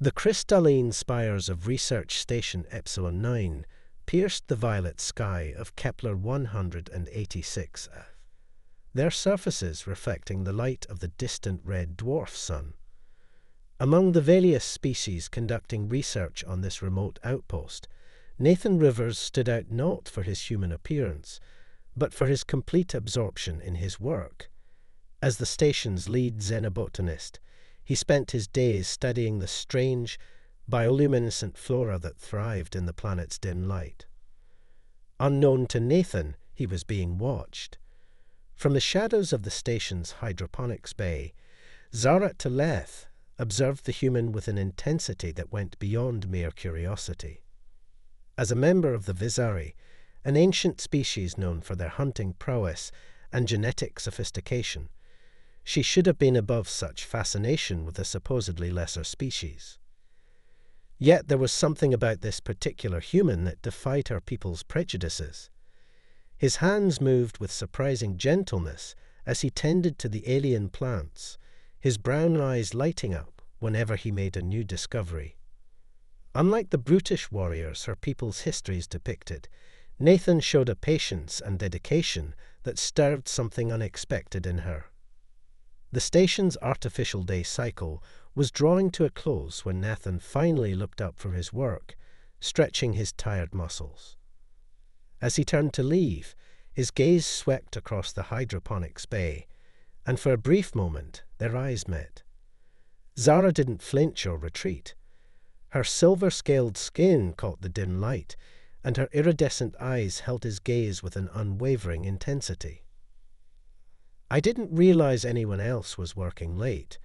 The crystalline spires of Research Station Epsilon 9 pierced the violet sky of Kepler 186, their surfaces reflecting the light of the distant red dwarf sun. Among the various species conducting research on this remote outpost, Nathan Rivers stood out not for his human appearance, but for his complete absorption in his work. As the station's lead xenobotanist, he spent his days studying the strange, bioluminescent flora that thrived in the planet's dim light. Unknown to Nathan, he was being watched. From the shadows of the station's hydroponics bay, Zarat Teleth observed the human with an intensity that went beyond mere curiosity. As a member of the Vysari, an ancient species known for their hunting prowess and genetic sophistication, she should have been above such fascination with a supposedly lesser species. Yet there was something about this particular human that defied her people's prejudices. His hands moved with surprising gentleness as he tended to the alien plants, his brown eyes lighting up whenever he made a new discovery. Unlike the brutish warriors her people's histories depicted, Nathan showed a patience and dedication that stirred something unexpected in her. The station's artificial day cycle was drawing to a close when Nathan finally looked up from his work, stretching his tired muscles. As he turned to leave, his gaze swept across the hydroponics bay, and for a brief moment their eyes met. Zara didn't flinch or retreat. Her silver-scaled skin caught the dim light, and her iridescent eyes held his gaze with an unwavering intensity. "I didn't realize anyone else was working late,"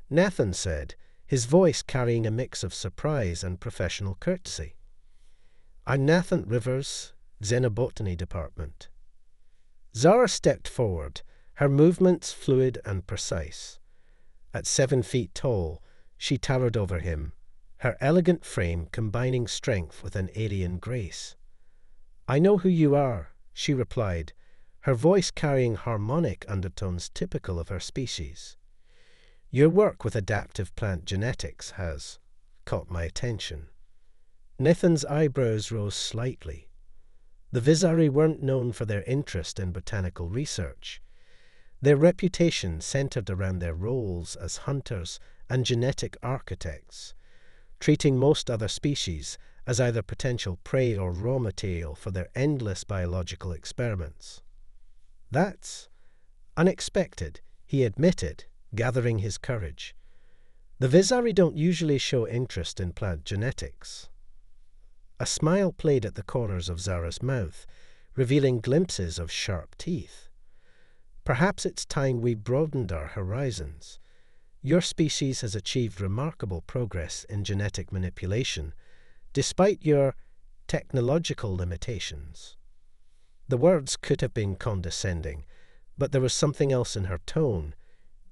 Nathan said, his voice carrying a mix of surprise and professional courtesy. "I'm Nathan Rivers, Xenobotany Department." Zara stepped forward, her movements fluid and precise. At 7 feet tall, she towered over him, her elegant frame combining strength with an alien grace. "I know who you are," she replied, her voice carrying harmonic undertones typical of her species. "Your work with adaptive plant genetics has caught my attention." Nathan's eyebrows rose slightly. The Vysari weren't known for their interest in botanical research. Their reputation centered around their roles as hunters and genetic architects, treating most other species as either potential prey or raw material for their endless biological experiments. "That's unexpected," he admitted, gathering his courage. "The Vysari don't usually show interest in plant genetics." A smile played at the corners of Zara's mouth, revealing glimpses of sharp teeth. "Perhaps it's time we broadened our horizons. Your species has achieved remarkable progress in genetic manipulation, despite your technological limitations." The words could have been condescending, but there was something else in her tone,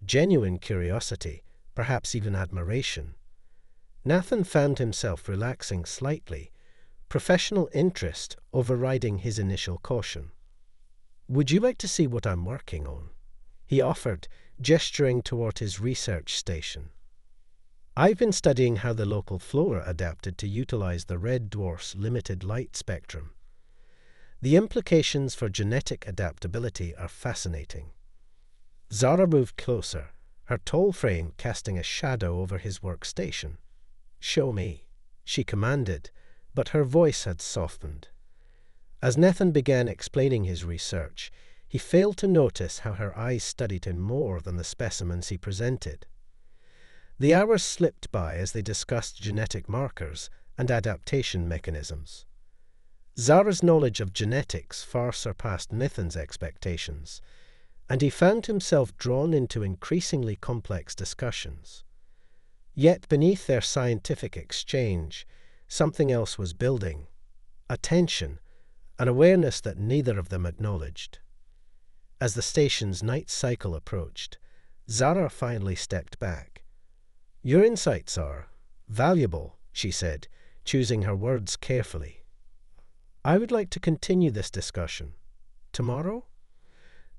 genuine curiosity, perhaps even admiration. Nathan found himself relaxing slightly, professional interest overriding his initial caution. "Would you like to see what I'm working on?" he offered, gesturing toward his research station. "I've been studying how the local flora adapted to utilize the red dwarf's limited light spectrum. The implications for genetic adaptability are fascinating." Zara moved closer, her tall frame casting a shadow over his workstation. "Show me," she commanded, but her voice had softened. As Nathan began explaining his research, he failed to notice how her eyes studied him more than the specimens he presented. The hours slipped by as they discussed genetic markers and adaptation mechanisms. Zara's knowledge of genetics far surpassed Nathan's expectations, and he found himself drawn into increasingly complex discussions. Yet beneath their scientific exchange, something else was building, a tension, an awareness that neither of them acknowledged. As the station's night cycle approached, Zara finally stepped back. "Your insights are valuable," she said, choosing her words carefully. "I would like to continue this discussion. Tomorrow?"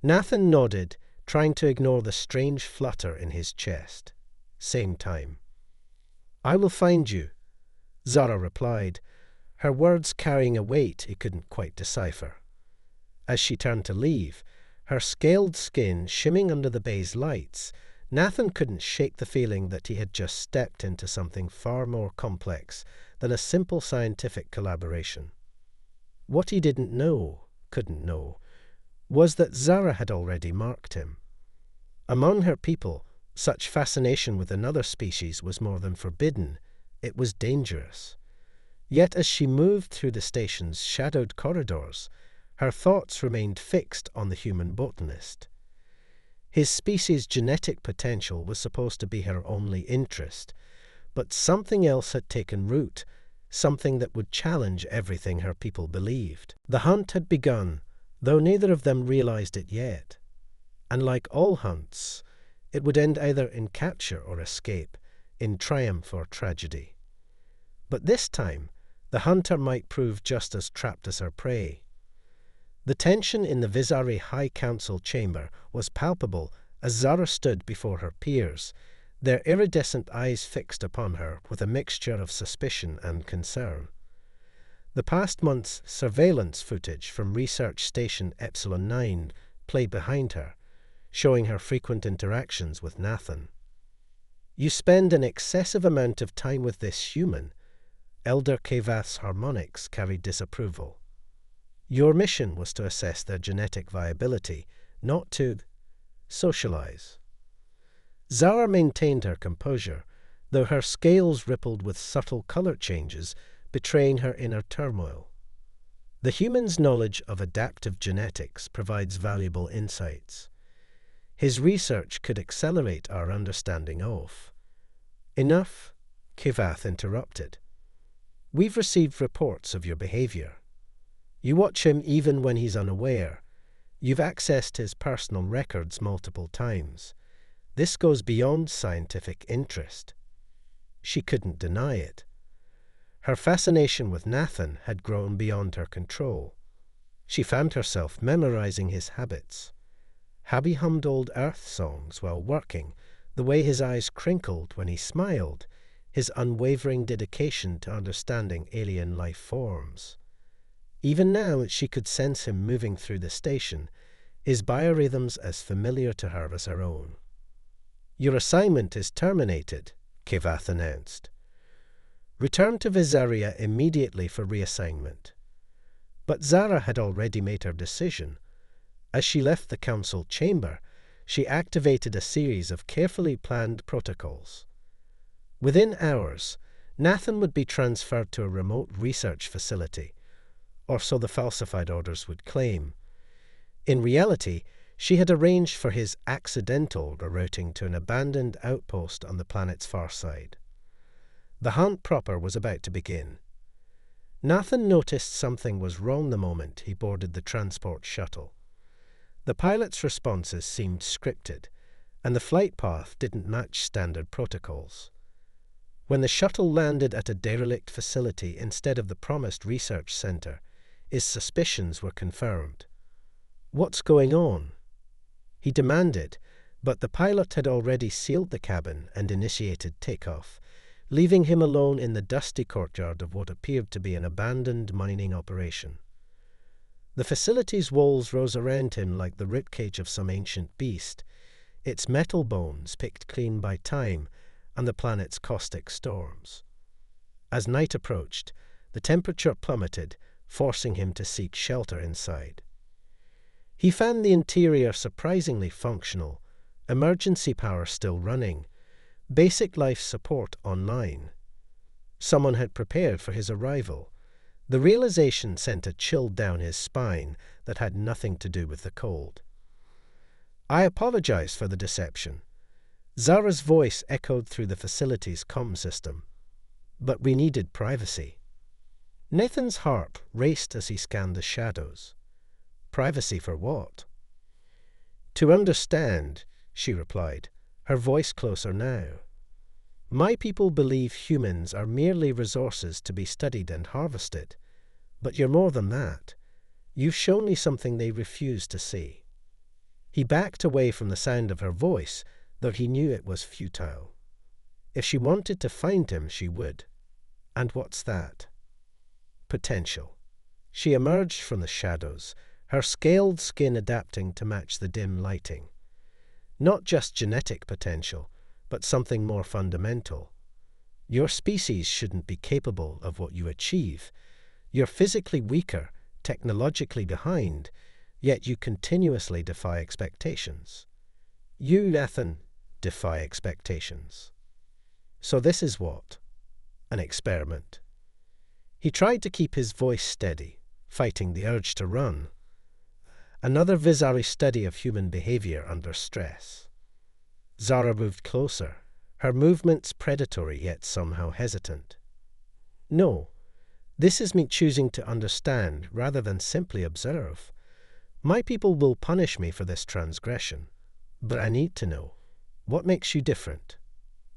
Nathan nodded, trying to ignore the strange flutter in his chest. "Same time." "I will find you," Zara replied, her words carrying a weight he couldn't quite decipher. As she turned to leave, her scaled skin shimming under the bay's lights, Nathan couldn't shake the feeling that he had just stepped into something far more complex than a simple scientific collaboration. What he couldn't know, was that Zara had already marked him. Among her people, such fascination with another species was more than forbidden, it was dangerous. Yet as she moved through the station's shadowed corridors, her thoughts remained fixed on the human botanist. His species' genetic potential was supposed to be her only interest, but something else had taken root, something that would challenge everything her people believed. The hunt had begun, though neither of them realized it yet. And like all hunts, it would end either in capture or escape, in triumph or tragedy. But this time, the hunter might prove just as trapped as her prey. The tension in the Vysari High Council chamber was palpable as Zara stood before her peers, their iridescent eyes fixed upon her with a mixture of suspicion and concern. The past month's surveillance footage from Research Station Epsilon 9 played behind her, showing her frequent interactions with Nathan. "You spend an excessive amount of time with this human," Elder Kevath's harmonics carried disapproval. "Your mission was to assess their genetic viability, not to socialize." Zara maintained her composure, though her scales rippled with subtle color changes, betraying her inner turmoil. The human's knowledge of adaptive genetics provides valuable insights. His research could accelerate our understanding of. "Enough," Kevath interrupted. "We've received reports of your behavior. You watch him even when he's unaware. You've accessed his personal records multiple times. This goes beyond scientific interest." She couldn't deny it. Her fascination with Nathan had grown beyond her control. She found herself memorizing his habits. Habby hummed old Earth songs while working, the way his eyes crinkled when he smiled, his unwavering dedication to understanding alien life forms. Even now she could sense him moving through the station, his biorhythms as familiar to her as her own. "Your assignment is terminated," Kevath announced. "Return to Vysaria immediately for reassignment." But Zara had already made her decision. As she left the council chamber, she activated a series of carefully planned protocols. Within hours, Nathan would be transferred to a remote research facility, or so the falsified orders would claim. In reality, she had arranged for his accidental rerouting to an abandoned outpost on the planet's far side. The hunt proper was about to begin. Nathan noticed something was wrong the moment he boarded the transport shuttle. The pilot's responses seemed scripted, and the flight path didn't match standard protocols. When the shuttle landed at a derelict facility instead of the promised research center, his suspicions were confirmed. "What's going on?" he demanded, but the pilot had already sealed the cabin and initiated takeoff, leaving him alone in the dusty courtyard of what appeared to be an abandoned mining operation. The facility's walls rose around him like the ribcage of some ancient beast, its metal bones picked clean by time and the planet's caustic storms. As night approached, the temperature plummeted, forcing him to seek shelter inside. He found the interior surprisingly functional, emergency power still running, basic life support online. Someone had prepared for his arrival. The realization sent a chill down his spine that had nothing to do with the cold. "I apologize for the deception." Zara's voice echoed through the facility's comm system. "But we needed privacy." Nathan's heart raced as he scanned the shadows. Privacy for what? "To understand," she replied, her voice closer now. "My people believe humans are merely resources to be studied and harvested. But you're more than that. You've shown me something they refuse to see." He backed away from the sound of her voice, though he knew it was futile. If she wanted to find him, she would. And what's that? Potential. She emerged from the shadows, her scaled skin adapting to match the dim lighting. Not just genetic potential, but something more fundamental. Your species shouldn't be capable of what you achieve. You're physically weaker, technologically behind, yet you continuously defy expectations. You, Nathan, defy expectations. So this is what? An experiment. He tried to keep his voice steady, fighting the urge to run. Another Vysari study of human behavior under stress. Zara moved closer, her movements predatory yet somehow hesitant. No, this is me choosing to understand rather than simply observe. My people will punish me for this transgression, but I need to know. What makes you different?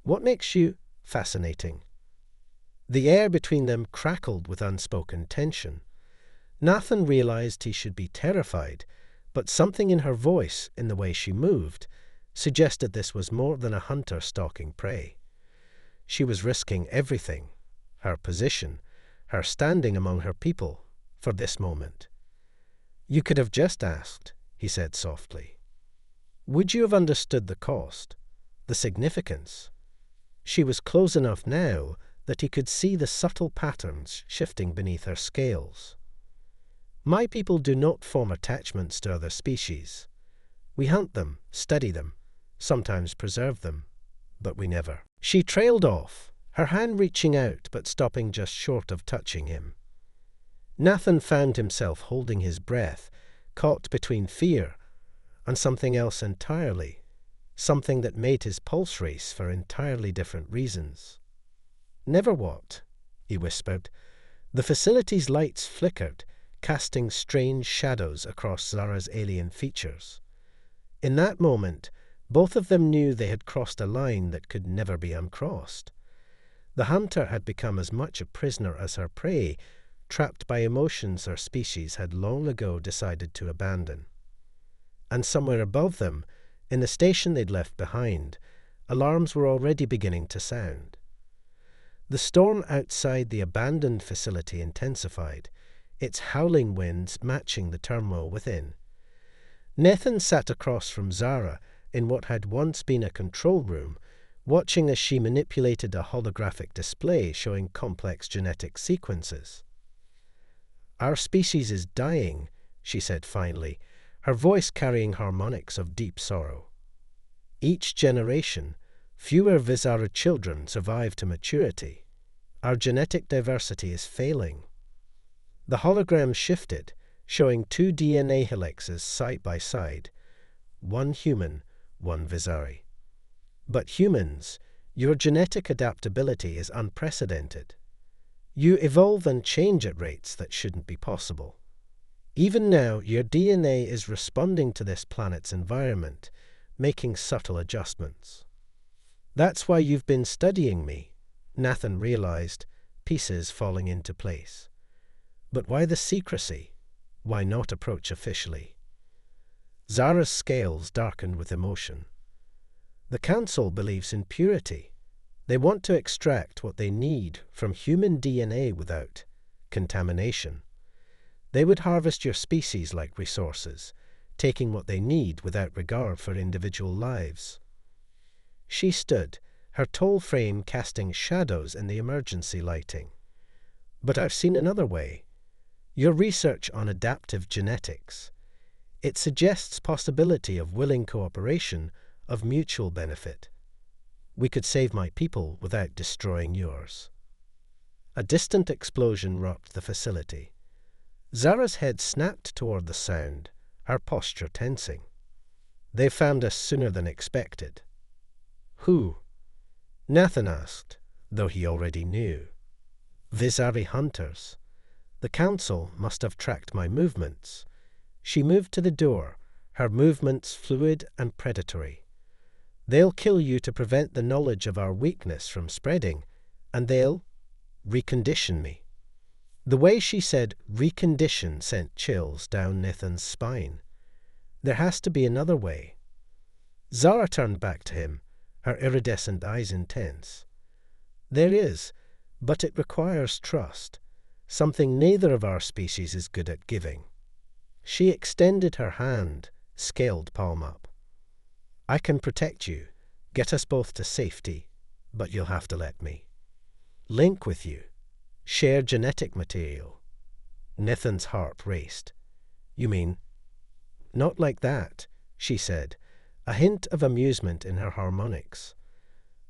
What makes you fascinating? The air between them crackled with unspoken tension. Nathan realized he should be terrified, but something in her voice, in the way she moved, suggested this was more than a hunter stalking prey. She was risking everything, her position, her standing among her people, for this moment. You could have just asked, he said softly. Would you have understood the cost, the significance? She was close enough now that he could see the subtle patterns shifting beneath her scales. My people do not form attachments to other species. We hunt them, study them, sometimes preserve them, but we never. She trailed off, her hand reaching out but stopping just short of touching him. Nathan found himself holding his breath, caught between fear and something else entirely, something that made his pulse race for entirely different reasons. Never what? He whispered. The facility's lights flickered, casting strange shadows across Zara's alien features. In that moment, both of them knew they had crossed a line that could never be uncrossed. The hunter had become as much a prisoner as her prey, trapped by emotions her species had long ago decided to abandon. And somewhere above them, in the station they'd left behind, alarms were already beginning to sound. The storm outside the abandoned facility intensified, its howling winds matching the turmoil within. Nathan sat across from Zara in what had once been a control room, watching as she manipulated a holographic display showing complex genetic sequences. Our species is dying, she said finally, her voice carrying harmonics of deep sorrow. Each generation, fewer Vysari children survive to maturity. Our genetic diversity is failing. The hologram shifted, showing 2 DNA helixes side by side, one human, one Vysari. But humans, your genetic adaptability is unprecedented. You evolve and change at rates that shouldn't be possible. Even now, your DNA is responding to this planet's environment, making subtle adjustments. That's why you've been studying me, Nathan realized, pieces falling into place. But why the secrecy? Why not approach officially? Zara's scales darkened with emotion. The Council believes in purity. They want to extract what they need from human DNA without contamination. They would harvest your species like resources, taking what they need without regard for individual lives. She stood, her tall frame casting shadows in the emergency lighting. But I've seen another way. Your research on adaptive genetics. It suggests possibility of willing cooperation, of mutual benefit. We could save my people without destroying yours. A distant explosion rocked the facility. Zara's head snapped toward the sound, her posture tensing. They found us sooner than expected. Who? Nathan asked, though he already knew. Vysari hunters. The Council must have tracked my movements. She moved to the door, her movements fluid and predatory. They'll kill you to prevent the knowledge of our weakness from spreading, and they'll recondition me. The way she said recondition sent chills down Nathan's spine. There has to be another way. Zara turned back to him, her iridescent eyes intense. There is, but it requires trust, something neither of our species is good at giving. She extended her hand, scaled palm up. I can protect you, get us both to safety, but you'll have to let me. Link with you, share genetic material. Nathan's heart raced. You mean? Not like that, she said, a hint of amusement in her harmonics.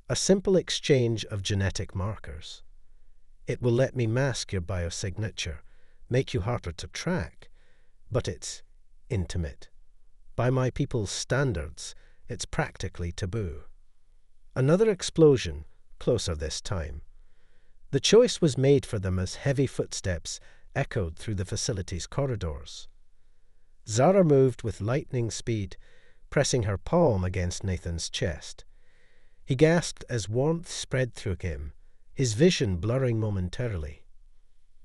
A simple exchange of genetic markers. It will let me mask your biosignature, make you harder to track, but it's intimate. By my people's standards, it's practically taboo. Another explosion, closer this time. The choice was made for them as heavy footsteps echoed through the facility's corridors. Zara moved with lightning speed, pressing her palm against Nathan's chest. He gasped as warmth spread through him, his vision blurring momentarily.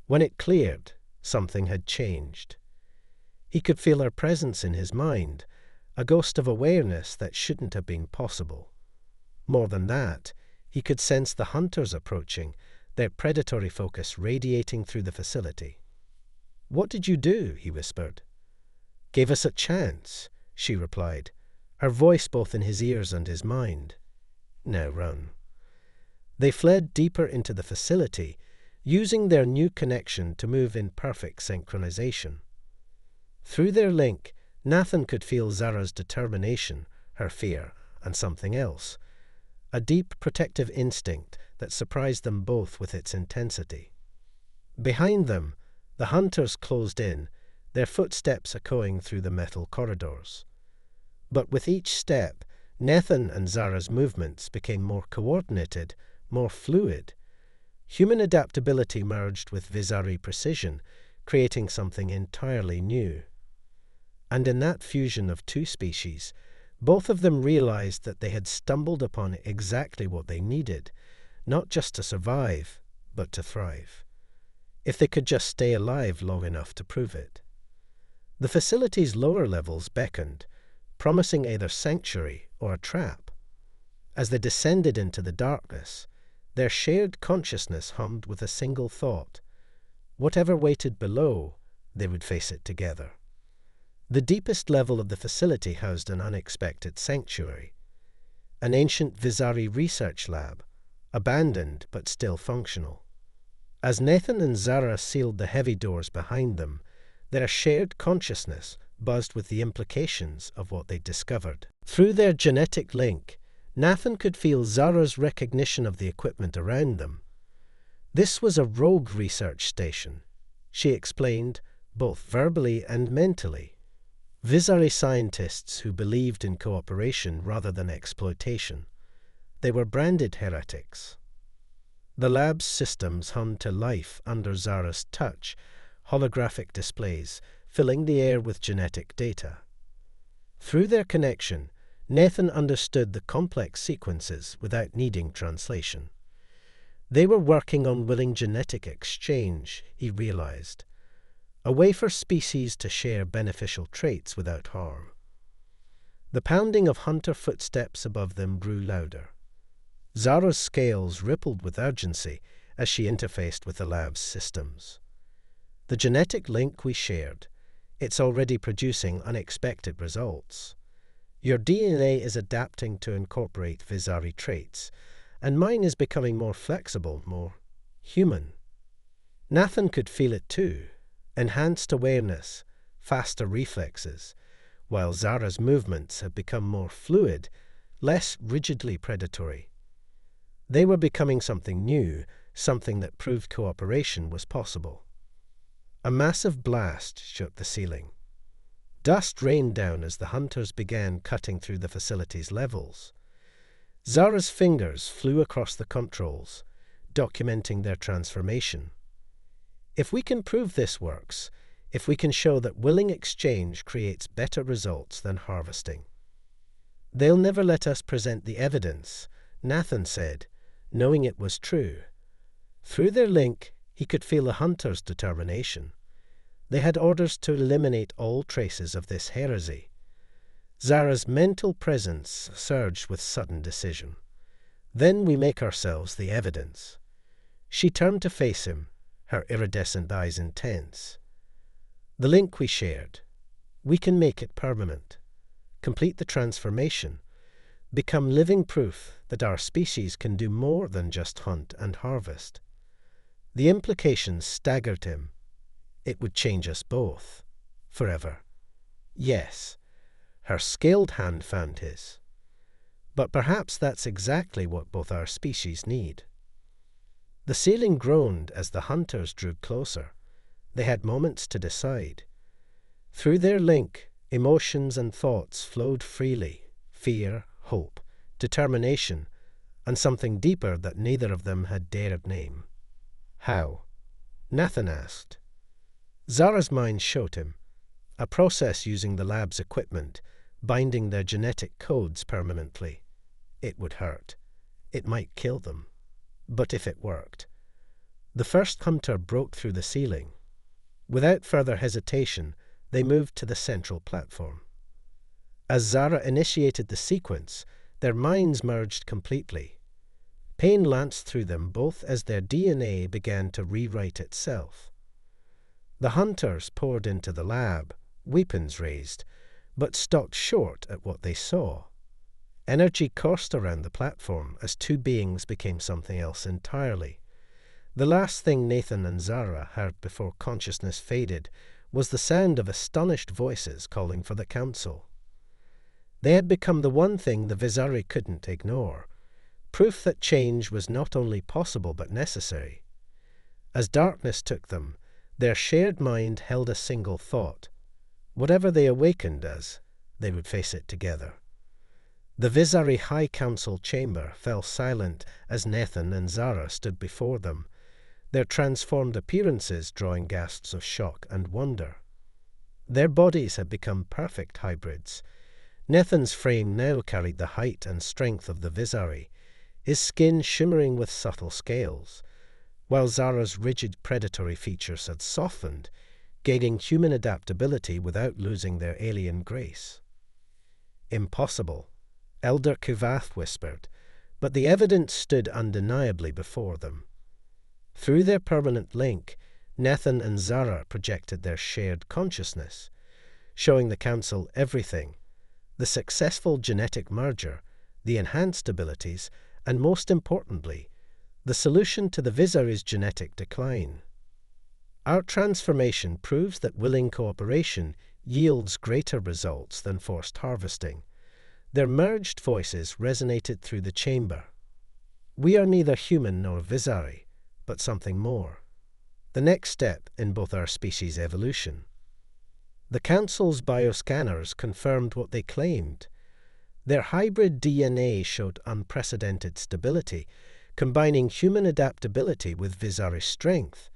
When it cleared, something had changed. He could feel her presence in his mind, a ghost of awareness that shouldn't have been possible. More than that, he could sense the hunters approaching, their predatory focus radiating through the facility. "What did you do?" he whispered. "Gave us a chance," she replied, her voice both in his ears and his mind. "Now run." They fled deeper into the facility, using their new connection to move in perfect synchronization. Through their link, Nathan could feel Zara's determination, her fear, and something else, a deep protective instinct that surprised them both with its intensity. Behind them, the hunters closed in, their footsteps echoing through the metal corridors. But with each step, Nathan and Zara's movements became more coordinated, more fluid. Human adaptability merged with Vysari precision, creating something entirely new. And in that fusion of two species, both of them realized that they had stumbled upon exactly what they needed, not just to survive, but to thrive. If they could just stay alive long enough to prove it. The facility's lower levels beckoned, promising either sanctuary or a trap. As they descended into the darkness, their shared consciousness hummed with a single thought. Whatever waited below, they would face it together. The deepest level of the facility housed an unexpected sanctuary, an ancient Vysari research lab, abandoned but still functional. As Nathan and Zara sealed the heavy doors behind them, their shared consciousness buzzed with the implications of what they'd discovered. Through their genetic link, Nathan could feel Zara's recognition of the equipment around them. This was a rogue research station, she explained, both verbally and mentally. Vysari scientists who believed in cooperation rather than exploitation. They were branded heretics. The lab's systems hummed to life under Zara's touch, holographic displays filling the air with genetic data. Through their connection, Nathan understood the complex sequences without needing translation. They were working on willing genetic exchange, he realized, a way for species to share beneficial traits without harm. The pounding of hunter footsteps above them grew louder. Zara's scales rippled with urgency as she interfaced with the lab's systems. The genetic link we shared, it's already producing unexpected results. Your DNA is adapting to incorporate Vysari traits, and mine is becoming more flexible, more human. Nathan could feel it too. Enhanced awareness, faster reflexes, while Zara's movements had become more fluid, less rigidly predatory. They were becoming something new, something that proved cooperation was possible. A massive blast shook the ceiling. Dust rained down as the hunters began cutting through the facility's levels. Zara's fingers flew across the controls, documenting their transformation. If we can prove this works, if we can show that willing exchange creates better results than harvesting. They'll never let us present the evidence, Nathan said, knowing it was true. Through their link, he could feel the hunter's determination. They had orders to eliminate all traces of this heresy. Zara's mental presence surged with sudden decision. Then we make ourselves the evidence." She turned to face him, her iridescent eyes intense. "The link we shared. We can make it permanent, complete the transformation, become living proof that our species can do more than just hunt and harvest." The implications staggered him. It would change us both. Forever. Yes, her scaled hand found his. But perhaps that's exactly what both our species need. The ceiling groaned as the hunters drew closer. They had moments to decide. Through their link, emotions and thoughts flowed freely. Fear, hope, determination, and something deeper that neither of them had dared name. "How?" Nathan asked. Zara's mind showed him. A process using the lab's equipment, binding their genetic codes permanently. It would hurt. It might kill them. But if it worked. The first hunter broke through the ceiling. Without further hesitation, they moved to the central platform. As Zara initiated the sequence, their minds merged completely. Pain lanced through them both as their DNA began to rewrite itself. The hunters poured into the lab, weapons raised, but stopped short at what they saw. Energy coursed around the platform as two beings became something else entirely. The last thing Nathan and Zara heard before consciousness faded was the sound of astonished voices calling for the council. They had become the one thing the Vysari couldn't ignore, proof that change was not only possible but necessary. As darkness took them, their shared mind held a single thought. Whatever they awakened as, they would face it together. The Vysari High Council chamber fell silent as Nathan and Zara stood before them, their transformed appearances drawing gasps of shock and wonder. Their bodies had become perfect hybrids. Nathan's frame now carried the height and strength of the Vysari, his skin shimmering with subtle scales, while Zara's rigid predatory features had softened, gaining human adaptability without losing their alien grace. "Impossible," Elder Kuvath whispered, but the evidence stood undeniably before them. Through their permanent link, Nathan and Zara projected their shared consciousness, showing the council everything: the successful genetic merger, the enhanced abilities, and most importantly, the solution to the Vysari's genetic decline. "Our transformation proves that willing cooperation yields greater results than forced harvesting." Their merged voices resonated through the chamber. "We are neither human nor Vysari, but something more. The next step in both our species' evolution." The Council's bioscanners confirmed what they claimed. Their hybrid DNA showed unprecedented stability, combining human adaptability with Vysari strength.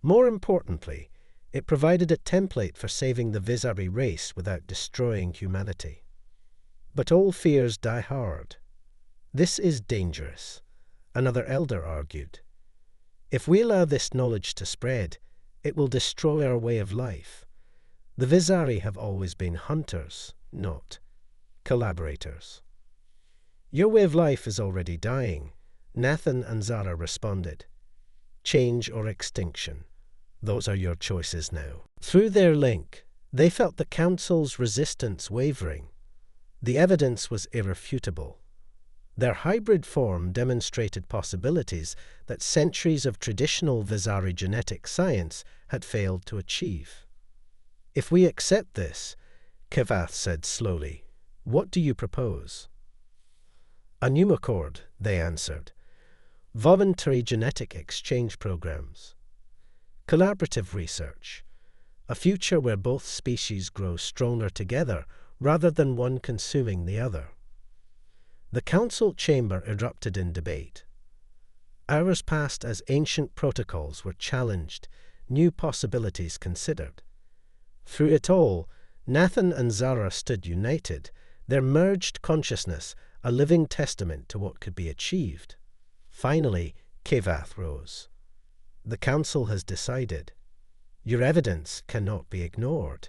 More importantly, it provided a template for saving the Vysari race without destroying humanity. But all fears die hard. "This is dangerous," another elder argued. "If we allow this knowledge to spread, it will destroy our way of life. The Vysari have always been hunters, not collaborators." "Your way of life is already dying," Nathan and Zara responded. "Change or extinction. Those are your choices now." Through their link, they felt the Council's resistance wavering. The evidence was irrefutable. Their hybrid form demonstrated possibilities that centuries of traditional Vysari genetic science had failed to achieve. "If we accept this," Kuvath said slowly, "what do you propose?" "A pneumocord," they answered. "Voluntary genetic exchange programs. Collaborative research. A future where both species grow stronger together rather than one consuming the other." The council chamber erupted in debate. Hours passed as ancient protocols were challenged, new possibilities considered. Through it all, Nathan and Zara stood united, their merged consciousness a living testament to what could be achieved. Finally, Kuvath rose. "The council has decided. Your evidence cannot be ignored.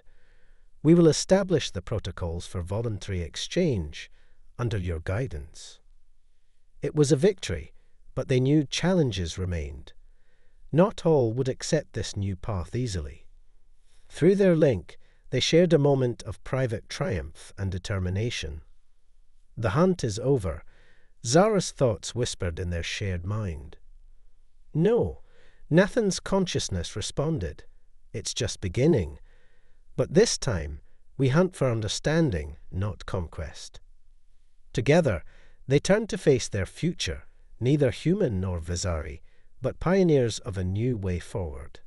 We will establish the protocols for voluntary exchange under your guidance." It was a victory, but they knew challenges remained. Not all would accept this new path easily. Through their link, they shared a moment of private triumph and determination. The hunt is over, Zara's thoughts whispered in their shared mind. No, Nathan's consciousness responded. It's just beginning. But this time, we hunt for understanding, not conquest. Together, they turned to face their future, neither human nor Vysari, but pioneers of a new way forward.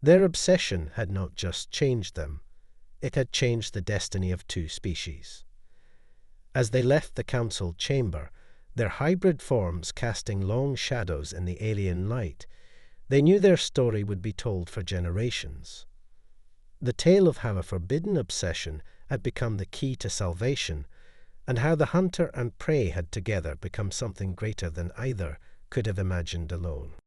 Their obsession had not just changed them, it had changed the destiny of two species. As they left the council chamber, their hybrid forms casting long shadows in the alien light, they knew their story would be told for generations. The tale of how a forbidden obsession had become the key to salvation, and how the hunter and prey had together become something greater than either could have imagined alone.